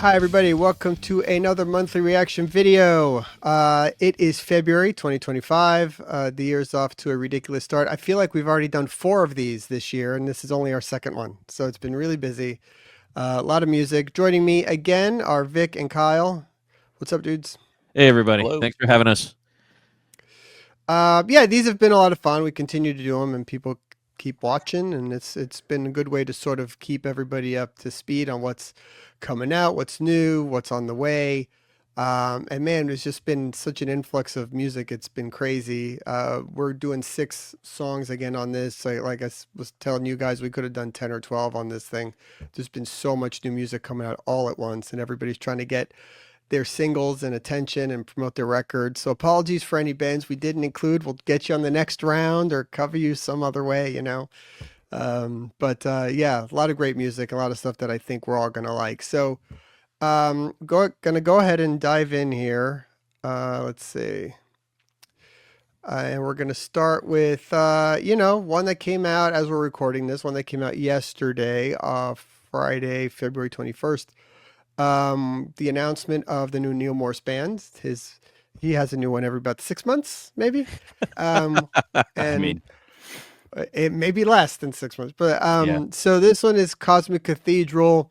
Hi everybody, welcome to another monthly reaction video. It is February 2025. The year's off to a ridiculous start. I feel like we've already done 4 of these this year, and this is only our second one. So it's been really busy. A lot of music. Joining me again are Vic and Kyle. What's up, dudes? Hey everybody, Hello. thanks for having us. Yeah, these have been a lot of fun. We continue to do them, and people keep watching, and it's been a good way to sort of keep everybody up to speed on what's coming out, what's new, what's on the way. And man, there's just been such an influx of music. It's been crazy. We're doing 6 songs again on this. So like I was telling you guys, we could have done 10 or 12 on this thing. There's been so much new music coming out all at once, and everybody's trying to get their singles and attention and promote their records. So apologies for any bands we didn't include. We'll get you on the next round or cover you some other way, you know. Yeah, a lot of great music, a lot of stuff that I think we're all gonna like. So gonna go ahead and dive in here. Let's see. And we're gonna start with one that came out as we're recording this, one that came out yesterday, Friday, February 21st. The announcement of the new Neal Morse band. He has a new one every about 6 months, maybe. And I mean, it may be less than 6 months, but Yeah. so this one is Cosmic Cathedral.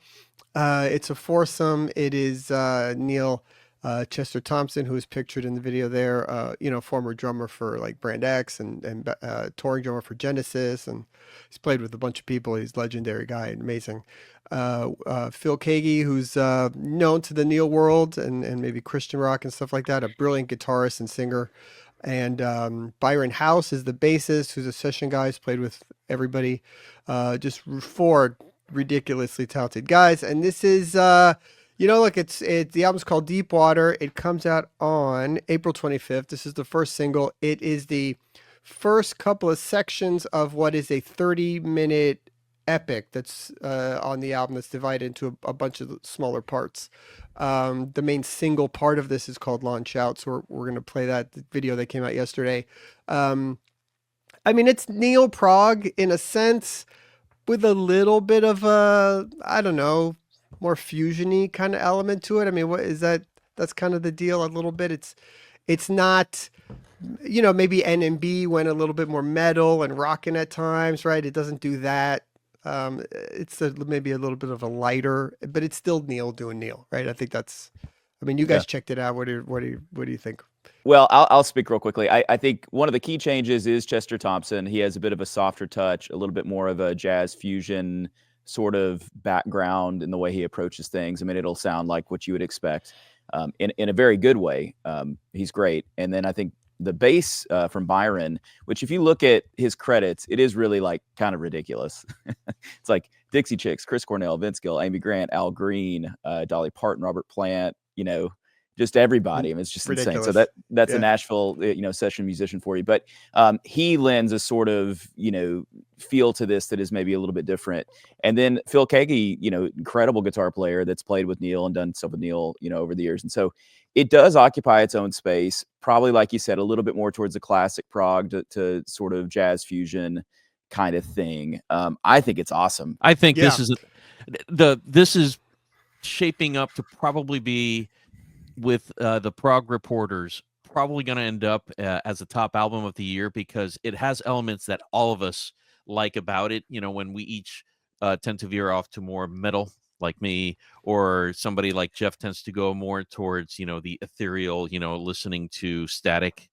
It's a foursome. It is Neal, Chester Thompson, who is pictured in the video there, former drummer for like Brand X and touring drummer for Genesis, and he's played with a bunch of people. He's a legendary guy, amazing. Phil Keaggy, who's known to the Neal world and maybe Christian rock and stuff like that, a brilliant guitarist and singer. And Byron House is the bassist, who's a session guy. He's played with everybody. Just 4 ridiculously talented guys. And this is look, the album's called Deep Water. It comes out on April 25th. This is the first single. It is the first couple of sections of what is a 30-minute epic that's on the album, that's divided into a bunch of smaller parts. The main single part of this is called Launch Out, so we're going to play that video that came out yesterday. It's Neal Prog in a sense, with a little bit of a, I don't know, more fusion-y kind of element to it. I mean, what is that? That's kind of the deal a little bit. It's not, maybe NMB went a little bit more metal and rocking at times, right? It doesn't do that. It's maybe a little bit of a lighter, but it's still Neal doing Neal, right? I think that's, you guys checked it out. What do you think? Well, I'll speak real quickly. I think one of the key changes is Chester Thompson. He has a bit of a softer touch, a little bit more of a jazz fusion sort of background in the way he approaches things. I mean, it'll sound like what you would expect in a very good way. He's great. And then I think the bass from Byron, which if you look at his credits, it is really like kind of ridiculous. It's like Dixie Chicks, Chris Cornell, Vince Gill, Amy Grant, Al Green, Dolly Parton, Robert Plant, just everybody. I mean, it's just Ridiculous. insane. So that's a Nashville, session musician for you. But he lends a sort of, feel to this that is maybe a little bit different. And then Phil Keaggy, incredible guitar player that's played with Neal and done stuff with Neal, over the years. And so it does occupy its own space, probably, like you said, a little bit more towards the classic prog to sort of jazz fusion kind of thing. I think it's awesome. I think this is shaping up to probably be, with the Prog reporters, probably going to end up as a top album of the year, because it has elements that all of us like about it. When we each tend to veer off to more metal, like me, or somebody like Jeff tends to go more towards, the ethereal, listening to static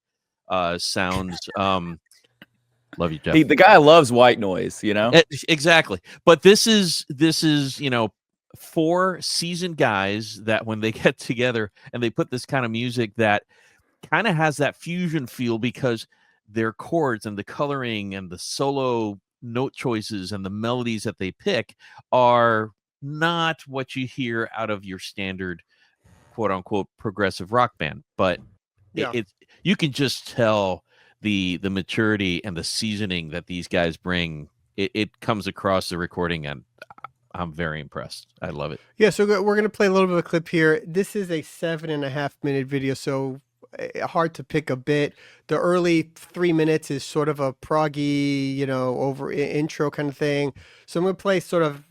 sounds. Love you, Jeff. The guy loves white noise, Exactly. But this is 4 seasoned guys that when they get together and they put this kind of music that kind of has that fusion feel, because their chords and the coloring and the solo note choices and the melodies that they pick are not what you hear out of your standard quote unquote progressive rock band. But you can just tell the maturity and the seasoning that these guys bring. It comes across the recording, and I'm very impressed. I love it. Yeah, so we're going to play a little bit of a clip here. This is a 7.5-minute video, so hard to pick a bit. The early 3 minutes is sort of a proggy, over intro kind of thing. So I'm going to play sort of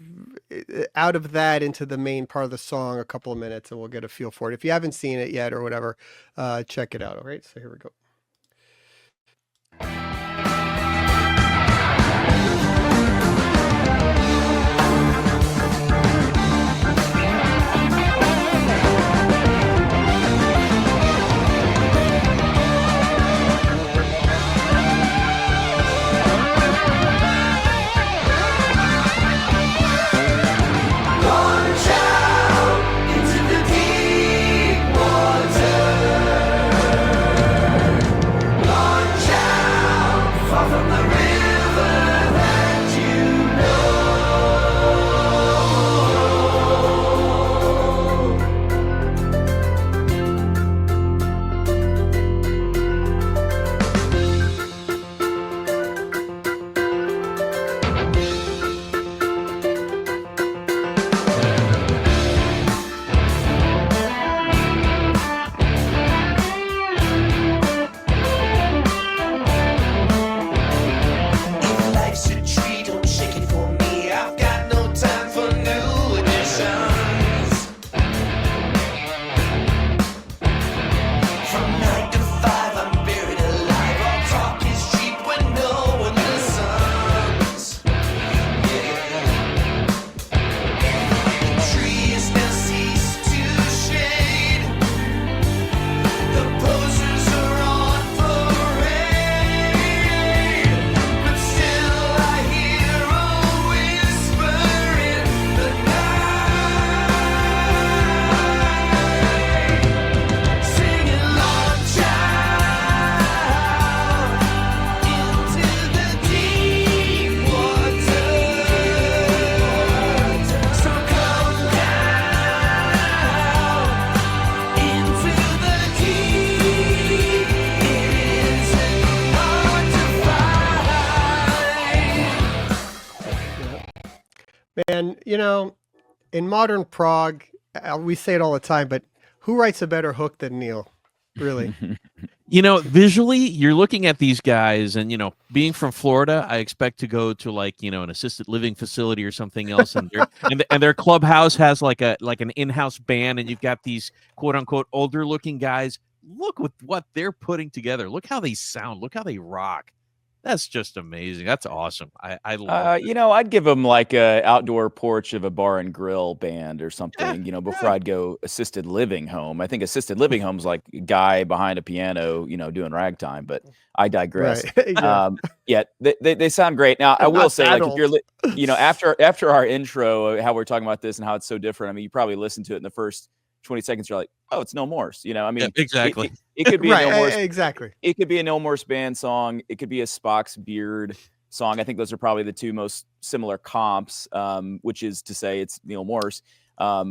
out of that into the main part of the song a couple of minutes, and we'll get a feel for it. If you haven't seen it yet or whatever, check it out. All right, so here we go. And, in modern prog, we say it all the time, but who writes a better hook than Neal? Really? Visually, you're looking at these guys, and being from Florida, I expect to go to an assisted living facility or something else, and their clubhouse has like an in-house band, and you've got these quote unquote older looking guys. Look with what they're putting together. Look how they sound. Look how they rock. That's just amazing. That's awesome. I love it. I'd give them like a outdoor porch of a bar and grill band or something, before I'd go assisted living home. I think assisted living home's like a guy behind a piano, doing ragtime, but I digress. Right. Yeah, they sound great. Now, I will Not say, that like, if you're, after our intro, how we're talking about this and how it's so different, I mean, you probably listen to it in the first 20 seconds, you're like, oh, it's Neal Morse. I mean, exactly. It could be a Neal Morse. Exactly. It could be a Neal Morse band song. It could be a Spock's Beard song. I think those are probably the two most similar comps, which is to say it's Neal Morse. I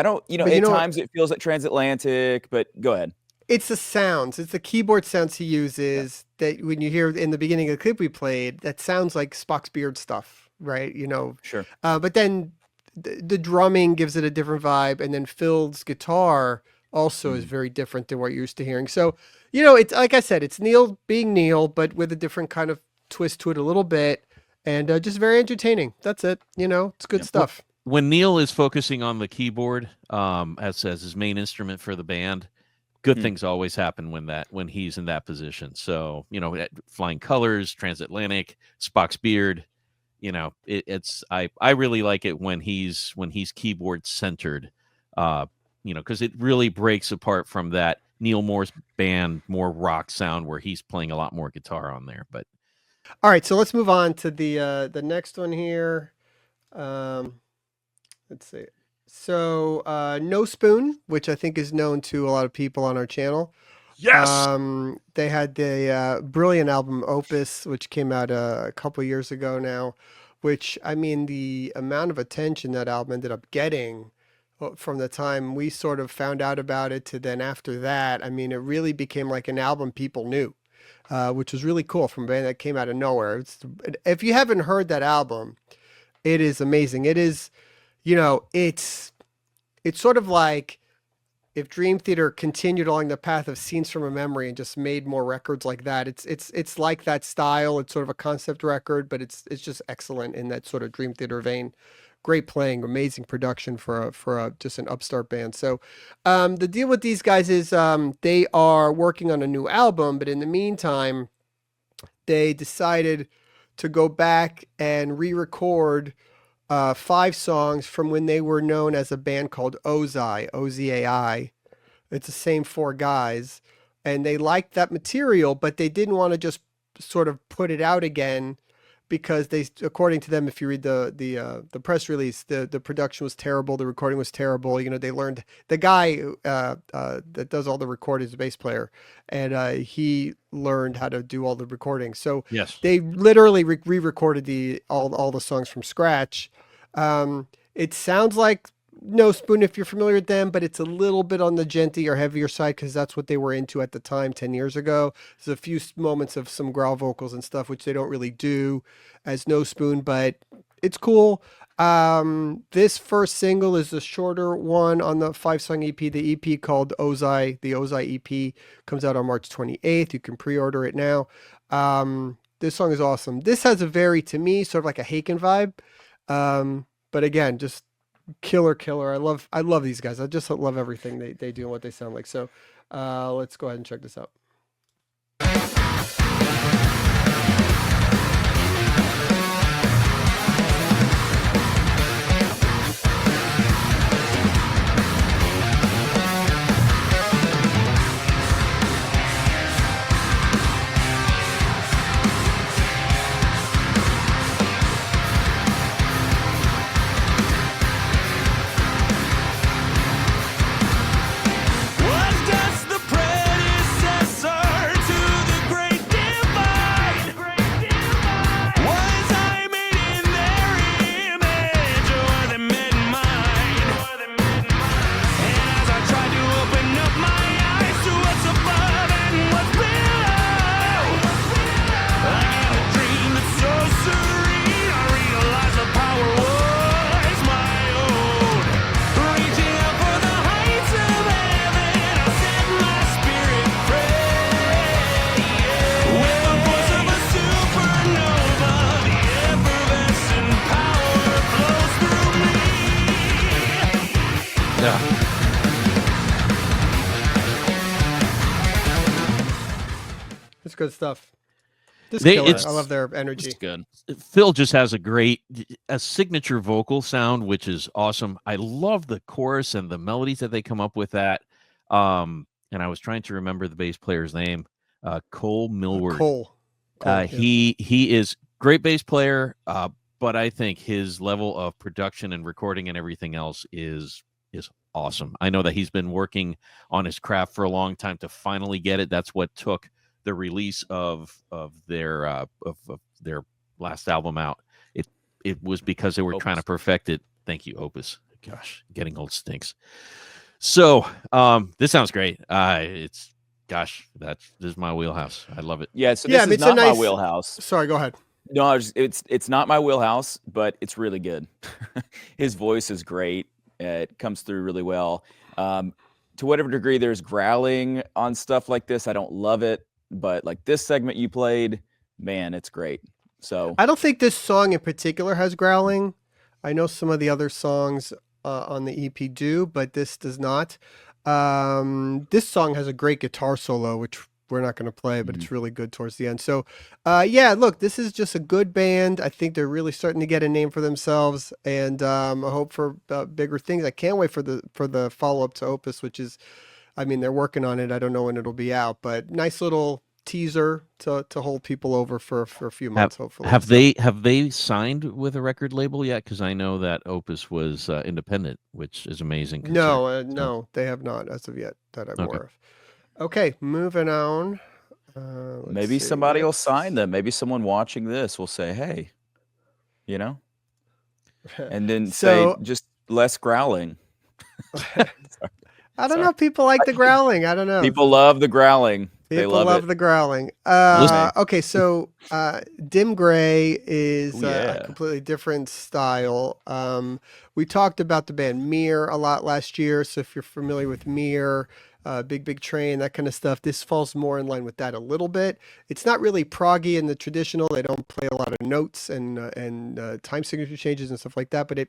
don't, at times it feels like transatlantic, but go ahead. It's the sounds. It's the keyboard sounds he uses that when you hear in the beginning of the clip we played, that sounds like Spock's Beard stuff, right? Sure. But then the drumming gives it a different vibe, and then Phil's guitar also is very different than what you're used to hearing. So, it's like I said, it's Neal being Neal, but with a different kind of twist to it a little bit, and just very entertaining. That's it. It's good stuff. When Neal is focusing on the keyboard, as his main instrument for the band, good things always happen when he's in that position. So, Flying Colors, Transatlantic, Spock's Beard. I really like it when he's keyboard centered, because it really breaks apart from that Neal Morse band, more rock sound where he's playing a lot more guitar on there. But all right, so let's move on to the next one here. Let's see. So Nospūn, which I think is known to a lot of people on our channel. yes, they had the brilliant album Opus, which came out a couple years ago now, which, I mean, the amount of attention that album ended up getting from the time we sort of found out about it to then after that, I mean, it really became like an album people knew, which was really cool from a band that came out of nowhere. If you haven't heard that album, it is amazing. It is, it's sort of like if Dream Theater continued along the path of Scenes from a Memory and just made more records like that, it's like that style. It's sort of a concept record, but it's just excellent in that sort of Dream Theater vein. Great playing, amazing production for a just an upstart band. So the deal with these guys is they are working on a new album, but in the meantime, they decided to go back and re-record 5 songs from when they were known as a band called Ozai, Ozai. It's the same 4 guys, and they liked that material, but they didn't want to just sort of put it out again because they, according to them, if you read the press release, the production was terrible, the recording was terrible. You know, they learned the guy that does all the recordings, the bass player, and he learned how to do all the recording. So Yes. they literally re-recorded all the songs from scratch. It sounds like Nospūn if you're familiar with them, but it's a little bit on the genty or heavier side because that's what they were into at the time 10 years ago. There's a few moments of some growl vocals and stuff, which they don't really do as Nospūn, but it's cool. This first single is the shorter one on the 5-song EP. The EP called Ozai, the Ozai EP comes out on March 28th. You can pre-order it now. This song is awesome. This has a very, to me, sort of like a Haken vibe. But again, just killer. I love these guys. I just love everything they do and what they sound like. So let's go ahead and check this out. It's good stuff. I love their energy. It's good. Phil just has a signature vocal sound, which is awesome. I love the chorus and the melodies that they come up with that. And I was trying to remember the bass player's name, Cole Millward. Cole, he is great bass player, but I think his level of production and recording and everything else is awesome. I know that he's been working on his craft for a long time to finally get it. That's what took the release of their last album out. It was because they were trying to perfect it. Thank you, Opus. Gosh, getting old stinks. So this sounds great. This is my wheelhouse. I love it. Yeah, so this is not my wheelhouse. Sorry, go ahead. No, it's not my wheelhouse, but it's really good. His voice is great. It comes through really well. To whatever degree there's growling on stuff like this, I don't love it. But like this segment you played, man, it's great. So I don't think this song in particular has growling. I know some of the other songs on the EP do, but this does not. This song has a great guitar solo, which we're not going to play, but it's really good towards the end. So yeah, look, this is just a good band. I think they're really starting to get a name for themselves, and I hope for bigger things. I can't wait for the follow-up to Opus, which is, I mean, they're working on it. I don't know when it'll be out, but nice little teaser to hold people over for a few months, hopefully. Have they signed with a record label yet? Because I know that Opus was independent, which is amazing. No, they have not as of yet that I'm aware of. Okay, moving on. Maybe somebody will sign them. Maybe someone watching this will say, "Hey," you know, and then say just less growling. I don't know. People like the growling. I don't know. People love the growling. They People love love it. the growling. Listen. Okay, so Dim Gray is Ooh, a yeah. completely different style. We talked about the band Mir a lot last year, so if you're familiar with Mir, Big Big Train, that kind of stuff, this falls more in line with that a little bit. It's not really proggy in the traditional. They don't play a lot of notes and time signature changes and stuff like that, but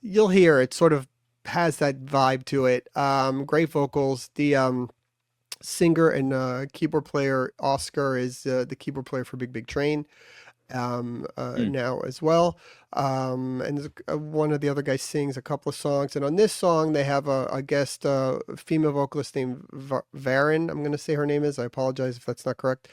you'll hear it sort of has that vibe to it. Great vocals. The singer and keyboard player Oscar is the keyboard player for Big Big Train now as well. And one of the other guys sings a couple of songs. And on this song, they have a guest female vocalist named Varen. I'm going to say her name is. I apologize if that's not correct.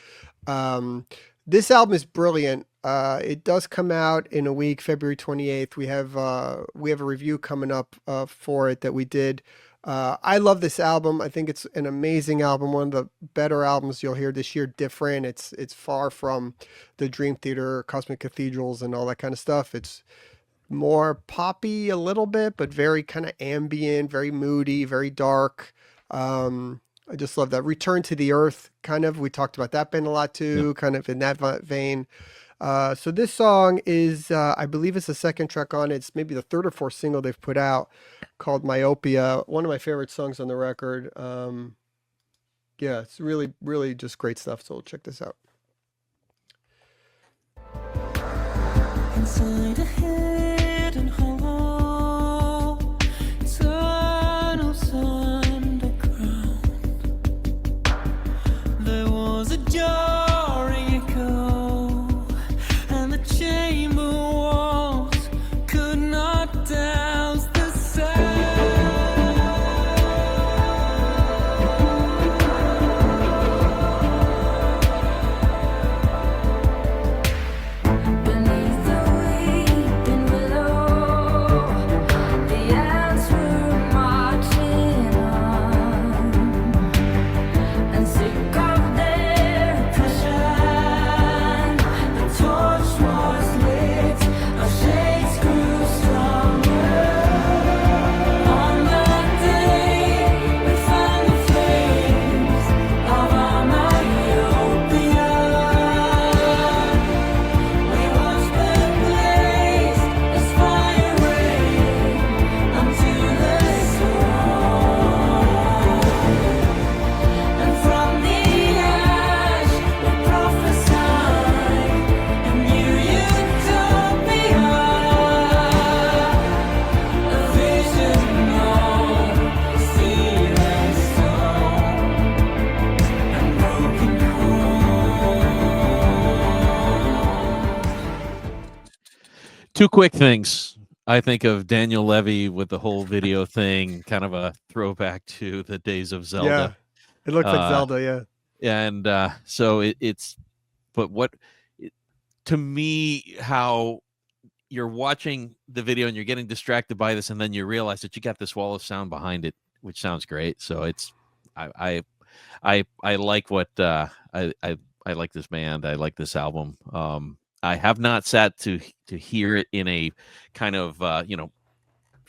This album is brilliant. It does come out in a week, February 28th. We have a review coming up for it that we did. I love this album. I think it's an amazing album. One of the better albums you'll hear this year. Different. It's far from the Dream Theater, Cosmic Cathedrals, and all that kind of stuff. It's more poppy a little bit, but very kind of ambient, very moody, very dark. I just love that. Return to the Earth, kind of. We talked about that band a lot too, kind of in that vein. So this song is, I believe it's the second track on it. It's maybe the third or fourth single they've put out, called Myopia. One of my favorite songs on the record. Yeah, it's really, really just great stuff. So check this out. Inside a hidden hollow, tunnels underground, there was a jarring echo, and the chamber walls could not douse the sound. Beneath the weeping willow, the ants were marching on, and sick of their oppression, the torch was lit, our shades grew stronger. On that day, we found the flames of our myopia. We watched them blaze as fire rained unto the soul, and from the ash we prophesied a new utopia, a vision of steel and stone and broken homes. Two quick things. I think of Daniel Levy with the whole video thing, kind of a throwback to the days of Yeah, Zelda. it looks like Uh, Zelda. Yeah. And so it's, but to me, how you're watching the video and you're getting distracted by this, and then you realize that you got this wall of sound behind it, which sounds great. So it's, I like what I like this band. I like this album. I have not sat to hear it in a kind of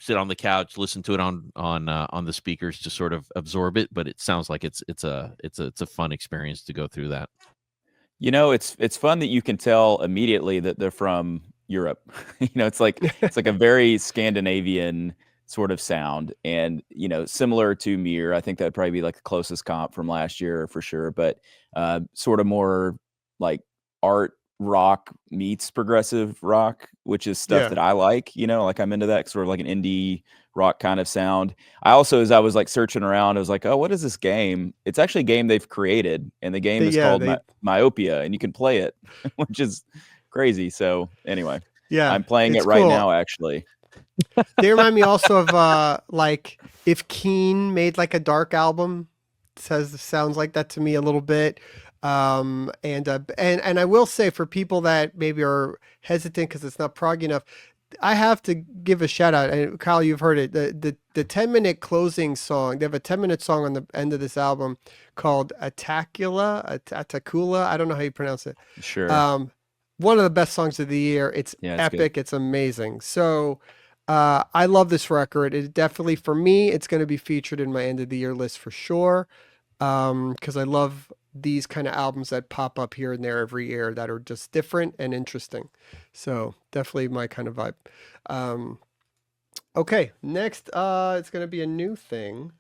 sit on the couch, listen to it on the speakers to sort of absorb it. But it sounds like it's a fun experience to go through that. You know, it's fun that you can tell immediately that they're from Europe. It's like a very Scandinavian sort of sound, and similar to Mir. I think that'd probably be like the closest comp from last year for sure. But sort of more like art rock meets progressive rock, which is stuff Yeah. that I like. Like I'm into that sort of like an indie rock kind of sound. I also, as I was like searching around, I was like, oh, what is this game? It's actually a game they've created, and the game is called Myopia, and you can play it, which is crazy. So anyway, Yeah, I'm playing it's it right cool. now, actually. They remind me also of like if Keane made like a dark album. Sounds like that to me a little bit. And I will say, for people that maybe are hesitant because it's not prog enough, I have to give a shout out. And Kyle, you've heard it. The 10-minute closing song. They have a 10-minute song on the end of this album called Attacula. I don't know how you pronounce it. Sure. One of the best songs of the year. It's epic. It's amazing. So I love this record. It definitely, for me, it's going to be featured in my end of the year list for sure. Because I love these kind of albums that pop up here and there every year that are just different and interesting. So definitely my kind of vibe. Okay, next it's going to be a new thing.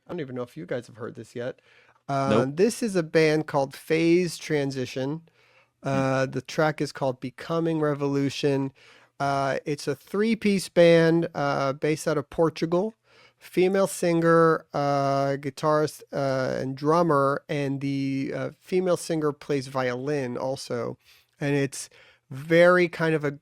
I don't even know if you guys have heard this yet. Nope. This is a band called Phase Transition. The track is called Becoming Revolution. It's a three-piece band based out of Portugal. Female singer, guitarist, and drummer, and the female singer plays violin also. And it's very kind of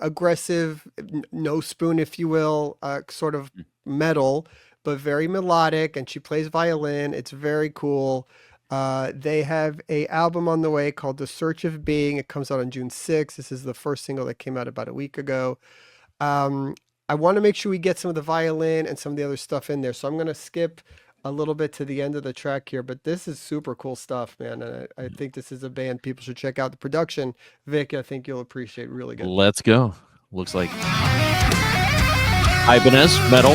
aggressive, Nospūn, if you will, sort of metal, but very melodic. And she plays violin. It's very cool. They have a album on the way called The Search of Being. It comes out on June 6th. This is the first single that came out about a week ago. I want to make sure we get some of the violin and some of the other stuff in there. So I'm going to skip a little bit to the end of the track here, but this is super cool stuff, man. And I think this is a band people should check out. The production, Vic, I think you'll appreciate. Really good. Let's go. Looks like Ibanez metal.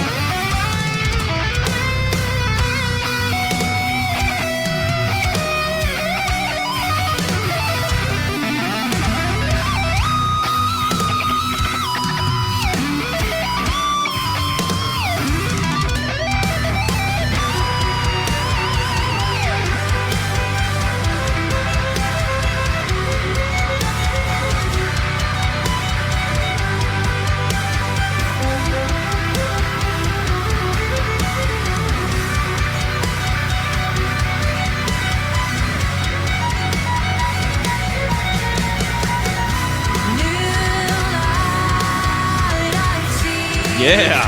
Yeah.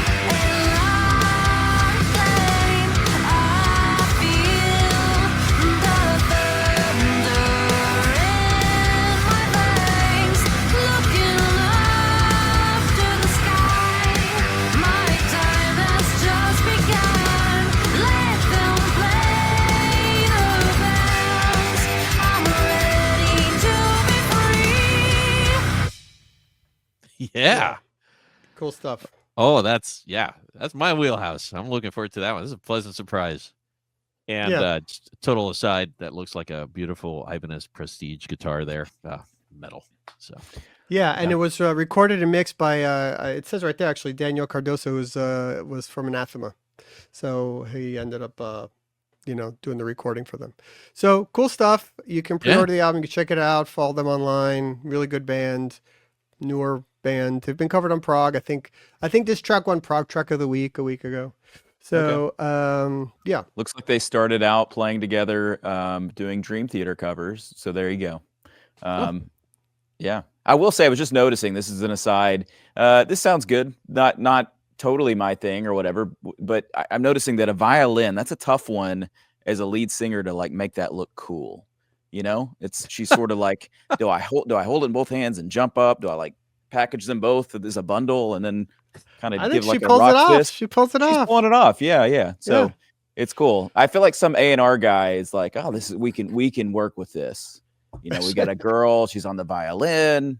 Yeah. Cool stuff. Oh, that's my wheelhouse. I'm looking forward to that one. This is a pleasant surprise. And just a total aside, that looks like a beautiful Ibanez Prestige guitar there, metal. So Yeah, and it was recorded and mixed by it says right there actually Daniel Cardoso, who's was from Anathema, so he ended up doing the recording for them. So cool stuff. You can pre-order the album, you can check it out, follow them online. Really good band, newer band. They've been covered on Prog. I think this track won Prog Track of the Week a week ago. So yeah, Looks like they started out playing together, doing Dream Theater covers. So there you go. Yeah, I will say I was just noticing. This is an aside. This sounds good. Not totally my thing or whatever, but I'm noticing that a violin, that's a tough one as a lead singer to like make that look cool. You know, she's sort of like, do I hold it in both hands and jump up? Do I like package them both as a bundle and then kind of give like a rock fist? She pulls it She's off. pulling it off. Yeah. So Yeah. it's cool. I feel like some A&R guy is like, oh, this is we can work with this. You know, we got a girl. She's on the violin.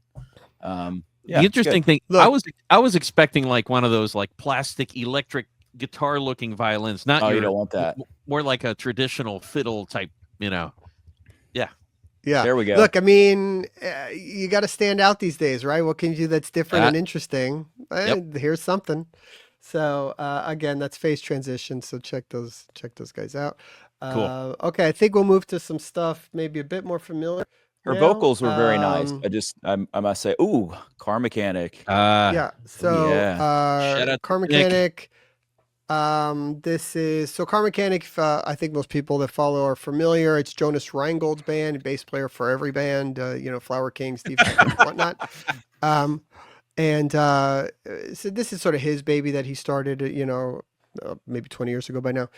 Yeah, the interesting thing, Look. I was expecting like one of those like plastic electric guitar looking violins. Not you don't want that. More like a traditional fiddle type. Yeah. There we go. Look, I mean, you got to stand out these days, right? What can you do that's different and interesting? Here's something. So again, that's Phase Transition. So check those guys out. Cool. Okay, I think we'll move to some stuff maybe a bit more familiar. Her now. vocals were very nice. I must say, ooh, Karmakanic. Yeah. So Shout out to Karmakanic. This is Karmakanic. I think most people that follow are familiar. It's Jonas Reingold's band, bass player for every band, Flower King, Steve, whatnot. And so this is sort of his baby that he started, maybe 20 years ago by now.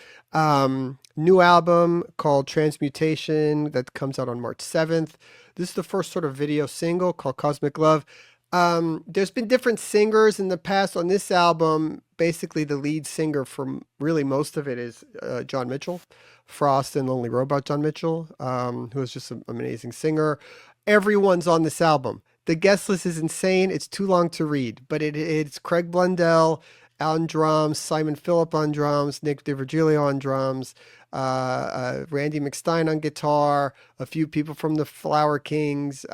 New album called Transmutation that comes out on March 7th. This is the first sort of video single called Cosmic Love. There's been different singers in the past on this album. Basically, the lead singer from really most of it is John Mitchell, Frost and Lonely Robot John Mitchell, who is just an amazing singer. Everyone's on this album. The guest list is insane. It's too long to read, but it's Craig Blundell, on drums, Simon Phillip on drums, Nick DiVirgilio on drums, Randy McStein on guitar, a few people from the Flower Kings.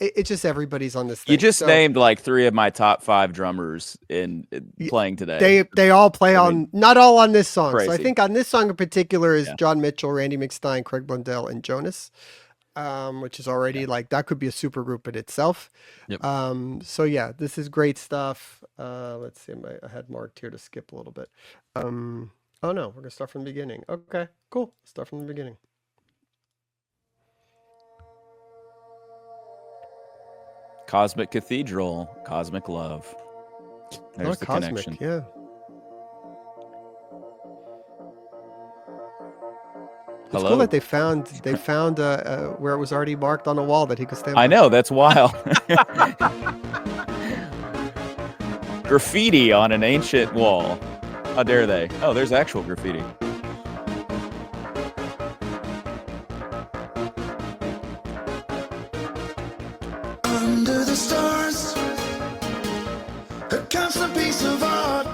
It's just everybody's on this thing. You just So named like 3 of my top 5 drummers in Y- playing today. they all play I on, mean, not all on this song. So I crazy. think on this song in particular is Yeah. John Mitchell, Randy McStein, Craig Blundell, and Jonas, which is already like, that could be a super group in itself. Yep. So yeah, this is great stuff. Let's see, I had marked here to skip a little bit. Oh no, we're gonna start from the beginning. Okay, cool. Start from the beginning. Cosmic Cathedral, Cosmic Love. There's Oh, the cosmic, connection. yeah. It's Hello. cool that they found where it was already marked on a wall that he could stand. I by. know, that's wild. Graffiti on an ancient wall. How dare they? Oh, there's actual graffiti. Under the stars, a constant piece of art.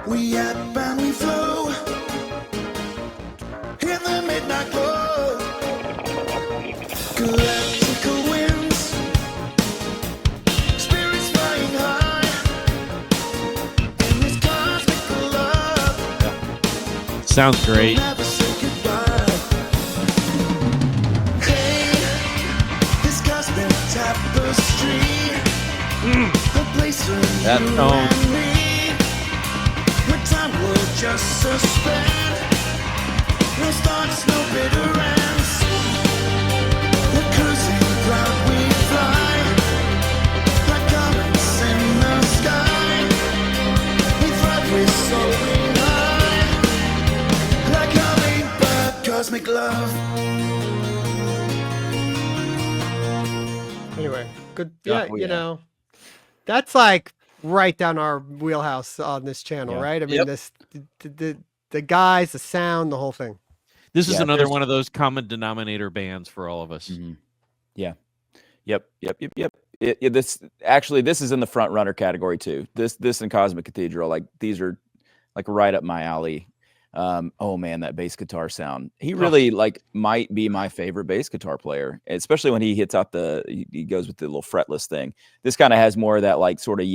We ebb and we flow in the midnight glow. Galactical winds, spirits flying high in this cosmic love. Sounds great. Never say goodbye. Hey, this cosmic tapestry, the place for That you tone. and me, where time will just suspend. No starts, no bitter ends. We're cruising ground, we fly like comets in the sky. We thrive, we're soaring high like hummingbird, cosmic love. Anyway, good. Yeah, Yeah, oh, you yeah. know, that's like right down our wheelhouse on this channel, Yeah. right? I mean, Yep. this the guys, the sound, the whole thing. This is Yeah, another there's- one of those common denominator bands for all of us. Mhm. Yeah. Yep. This is in the front runner category too. This and Cosmic Cathedral, like these are like right up my alley. Oh man, that bass guitar sound. He really like might be my favorite bass guitar player, especially when he hits out he goes with the little fretless thing. This kind of has more of that like sort of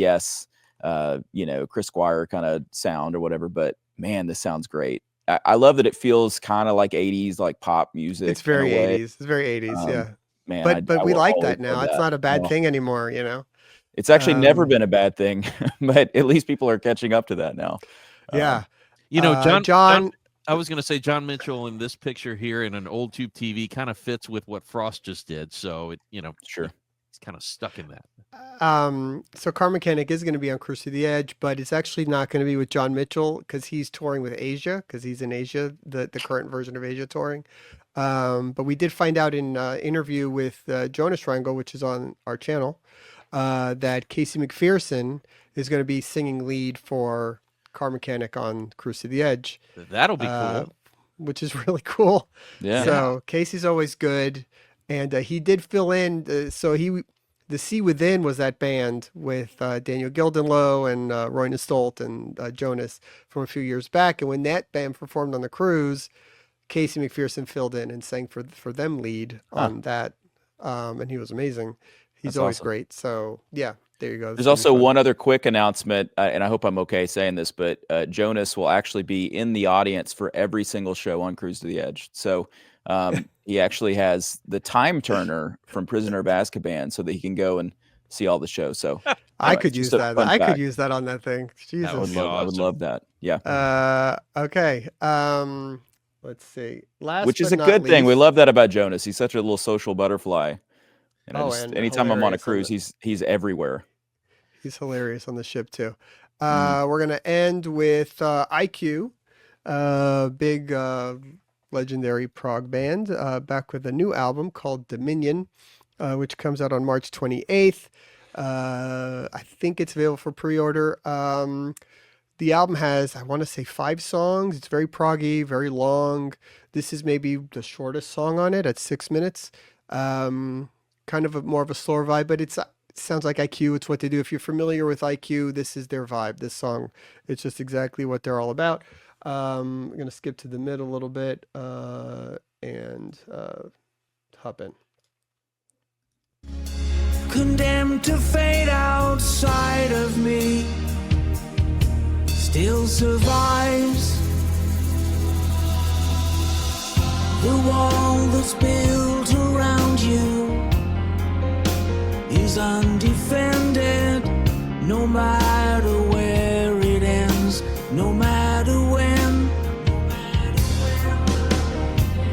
Chris Squire kind of sound or whatever. But man, this sounds great. I love that it feels kind of like 80s like pop music. It's very in a way. 80s. It's very 80s, yeah. Man, But I we will like always that now. love It's that. not a bad No. thing anymore, you know. It's actually never Um, been a bad thing, but at least people are catching up to that now. Yeah. You know, John, I was going to say John Mitchell in this picture here in an old tube TV kind of fits with what Frost just did. So Sure. he's kind of stuck in that. so Karmakanic is going to be on Cruise to the Edge, but it's actually not going to be with John Mitchell because he's touring with Asia, because he's in Asia, the current version of Asia touring. But we did find out in interview with Jonas Triangle, which is on our channel, that Casey McPherson is going to be singing lead for Karmakanic on Cruise to the Edge, That'll be cool. which is really cool. Yeah. So Casey's always good, and he did fill in. The Sea Within was that band with Daniel Gildenlow and Roy Stolt and Jonas from a few years back. And when that band performed on the cruise, Casey McPherson filled in and sang for them lead on that, and he was amazing. He's That's always awesome. great. So yeah, there you go. There's also one other quick announcement, and I hope I'm okay saying this, but Jonas will actually be in the audience for every single show on Cruise to the Edge. So he actually has the time turner from Prisoner of Azkaban so that he can go and see all the shows. So I anyway, could just use a that. fun I could fact. use that on that thing. Jesus. I would be love awesome. that. Yeah. Okay. Let's see. Last, Which is but a not good thing. We least- love that about Jonas. He's such a little social butterfly. And and anytime I'm on a hilarious cruise, he's everywhere. He's hilarious on the ship too. Mm. We're gonna end with IQ, big legendary prog band, back with a new album called Dominion, which comes out on March 28th. I think it's available for pre-order. The album has, I want to say, 5 songs. It's very proggy, very long. This is maybe the shortest song on it at 6 minutes. Kind of more of a slower vibe, but sounds like IQ. It's what they do. If you're familiar with IQ, this is their vibe. This song, it's just exactly what they're all about. I'm gonna skip to the mid a little bit and hop in. Condemned to fade outside of me, still survives. The wall that's built around you is undefended, no matter where it ends, no matter when.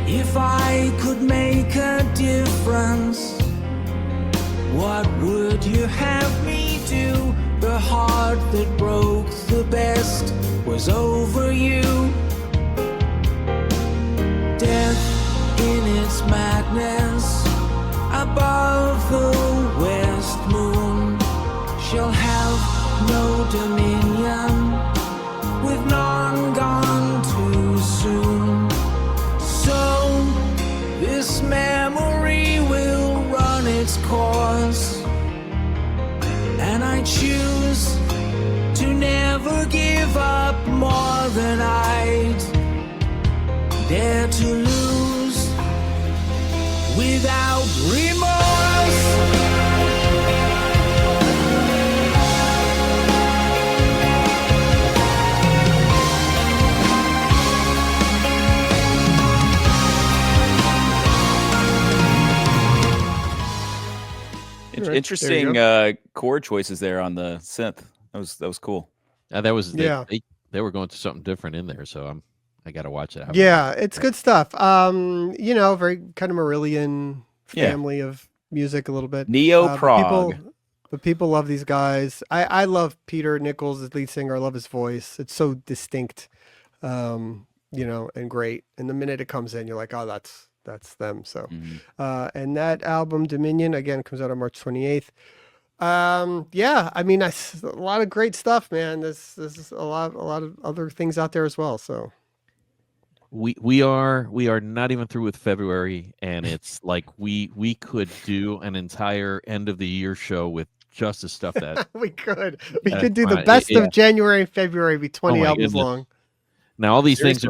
If I could make a difference, what would you have me do? The heart that broke the best was over you. Death in its madness above the west moon shall have no dominion, with none gone too soon. So this memory will run its course, and I choose to never give up more than I'd dare to lose without remorse. Interesting chord choices there on the synth. That was cool. That was Yeah. They were going to something different in there, so I got to watch it. Yeah, it's good stuff. Very kind of Marillion Yeah. family of music a little bit. Neo But Prog. people love these guys. I love Peter Nichols, the lead singer. I love his voice. It's so distinct, and great. And the minute it comes in, you're like, oh, that's them. So, and that album Dominion again comes out on March 28th. A lot of great stuff, man. There's a lot of other things out there as well. So we are not even through with February, and it's like we could do an entire end of the year show with just the stuff that we could That's do the fine. best Yeah. of January and February, be 20 Oh my albums goodness. long. now all these Seriously.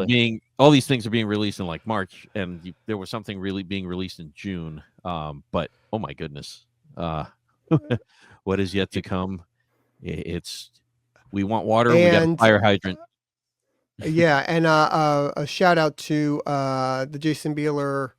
things are being released in like March, and there was something really being released in June. But oh my goodness, what is yet to come? It's we want water. We got a And- fire hydrant. Yeah, and a shout out to the Jason Bieler,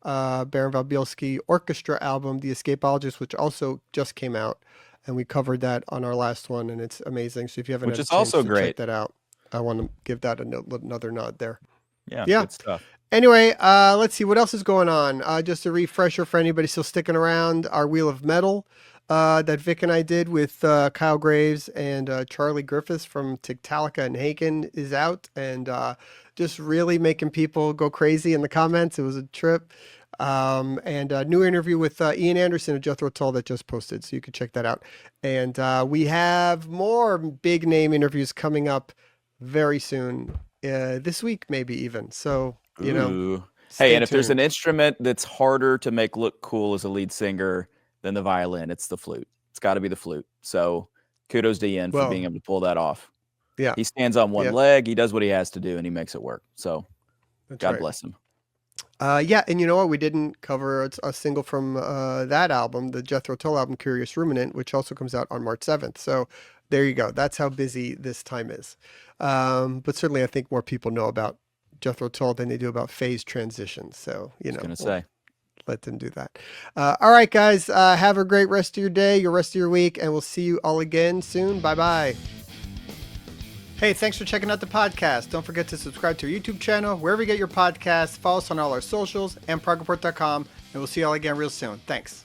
Baron Valbielski Orchestra album, The Escapologist, which also just came out, and we covered that on our last one, and it's amazing. So if you haven't Which had a is chance also to great. check that out, I want to give that another nod there. Yeah, Yeah. good stuff. Anyway, let's see what else is going on. Just a refresher for anybody still sticking around, our Wheel of Metal that Vic and I did with Kyle Graves and Charlie Griffiths from Tiktaalica and Haken is out, and just really making people go crazy in the comments. It was a trip. And a new interview with Ian Anderson of Jethro Tull that just posted, so you can check that out. And we have more big name interviews coming up very soon, this week maybe even. So Ooh. stay Hey, and if there's an tuned. instrument that's harder to make look cool as a lead singer than the violin, it's the flute. It's got to be the flute. So kudos to Ian for Well, being able to pull that off. yeah, He stands on one Yeah. leg. He does what he has to do, and he makes it work. So that's God right. bless him. Yeah, and you know what? We didn't cover a single from that album, the Jethro Tull album, Curious Ruminant, which also comes out on March 7th. So there you go. That's how busy this time is. But certainly I think more people know about Jethro Tull than they do about phase transitions. So, I was going to we'll say. let them do that. All right, guys, have a great rest of your day, your rest of your week, and we'll see you all again soon. Bye-bye. Hey, thanks for checking out the podcast. Don't forget to subscribe to our YouTube channel, wherever you get your podcasts. Follow us on all our socials and progreport.com, and we'll see you all again real soon. Thanks.